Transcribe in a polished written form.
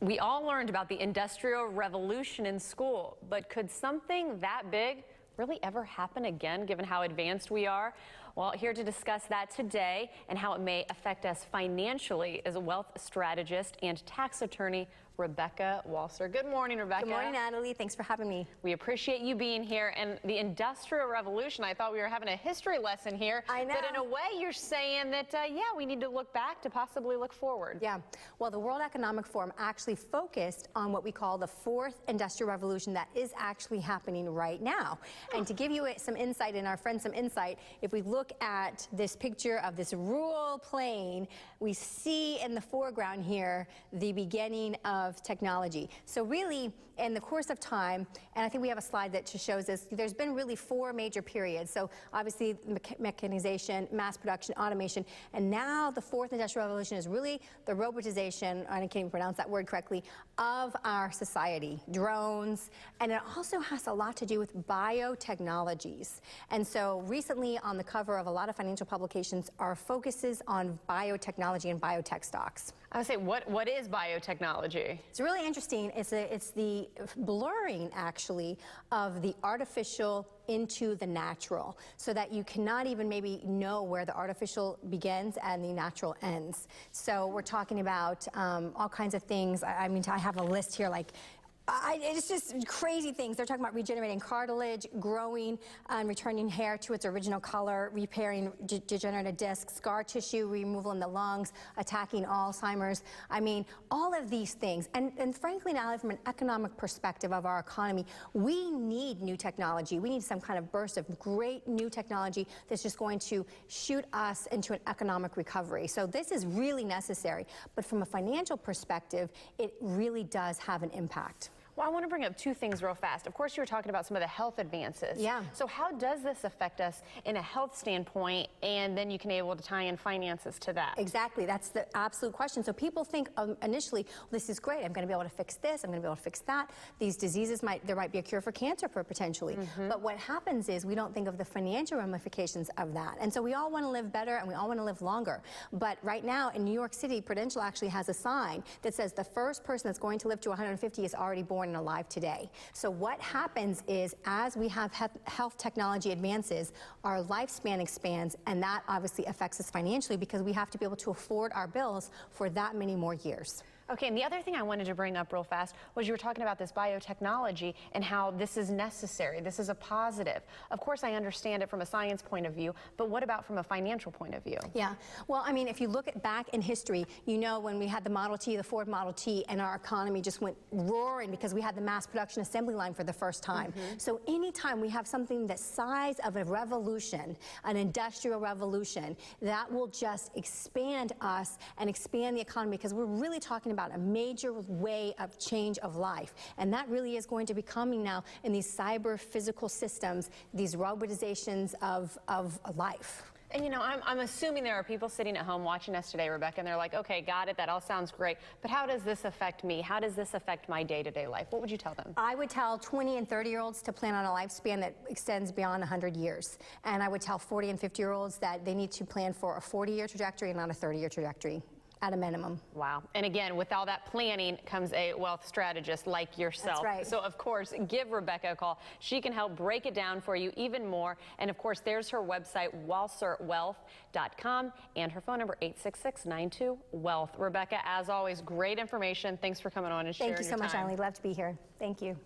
We all learned about the Industrial Revolution in school, but could something that big really ever happen again, given how advanced we are? Well, here to discuss that today and how it may affect us financially is a wealth strategist and tax attorney, Rebecca Walser. Good morning, Rebecca. Good morning, Natalie. Thanks for having me. We appreciate you being here. And the Industrial Revolution, I thought we were having a history lesson here. I know. But in a way, you're saying that, yeah, we need to look back to possibly look forward. Yeah. Well, the World Economic Forum actually focused on what we call the fourth industrial revolution that is actually happening right now. And to give you some insight, and our friends some insight, if we look at this picture of this rural plain, we see in the foreground here the beginning of technology. So really, in the course of time, and I think we have a slide that just shows this, there's been really four major periods. So obviously mechanization, mass production, automation, and now the fourth industrial revolution is really the robotization, I can't even pronounce that word correctly, of our society, drones, and it also has a lot to do with biotechnologies. And so recently on the cover of a lot of financial publications are focuses on biotechnology and biotech stocks. I would say, what is biotechnology? It's really interesting. It's the blurring, actually, of the artificial into the natural, so that you cannot even maybe know where the artificial begins and the natural ends. So we're talking about all kinds of things. I mean, I have a list here, like, it's just crazy things. They're talking about regenerating cartilage, growing and returning hair to its original color, repairing degenerative discs, scar tissue removal in the lungs, attacking Alzheimer's. I mean, all of these things. And frankly, now from an economic perspective of our economy, we need new technology. We need some kind of burst of great new technology that's just going to shoot us into an economic recovery. So this is really necessary. But from a financial perspective, it really does have an impact. Well, I want to bring up two things real fast. Of course, you were talking about some of the health advances. Yeah. So how does this affect us in a health standpoint, and then you can be able to tie in finances to that? Exactly. That's the absolute question. So people think initially, well, this is great. I'm going to be able to fix this. I'm going to be able to fix that. These diseases there might be a cure for cancer potentially. But what happens is we don't think of the financial ramifications of that. And so we all want to live better and we all want to live longer. But right now in New York City, Prudential actually has a sign that says the first person that's going to live to 150 is already born and alive today. So what happens is, as we have health technology advances, our lifespan expands, and that obviously affects us financially because we have to be able to afford our bills for that many more years. Okay, and the other thing I wanted to bring up real fast was you were talking about this biotechnology and how this is necessary. This is a positive. Of course, I understand it from a science point of view, but what about from a financial point of view? Yeah, well, I mean, if you look back in history, you know, when we had the Model T, the Ford Model T, and our economy just went roaring because we had the mass production assembly line for the first time. So anytime we have something the size of a revolution, an industrial revolution, that will just expand us and expand the economy, because we're really talking about a major way of change of life. And that really is going to be coming now in these cyber physical systems, these robotizations of life. And you know, I'm assuming there are people sitting at home watching us today, Rebecca, and they're like, okay, got it, that all sounds great, but how does this affect me? How does this affect my day-to-day life? What would you tell them? I would tell 20 and 30-year-olds to plan on a lifespan that extends beyond 100 years. And I would tell 40 and 50-year-olds that they need to plan for a 40-year trajectory and not a 30-year trajectory. At a minimum. Wow. And again, with all that planning comes a wealth strategist like yourself. That's right. So of course, give Rebecca a call. She can help break it down for you even more. And of course, there's her website, walserwealth.com, and her phone number, 866-92-WEALTH. Rebecca, as always, great information. Thanks for coming on and sharing your time. Thank you so much, Eileen. Love to be here. Thank you.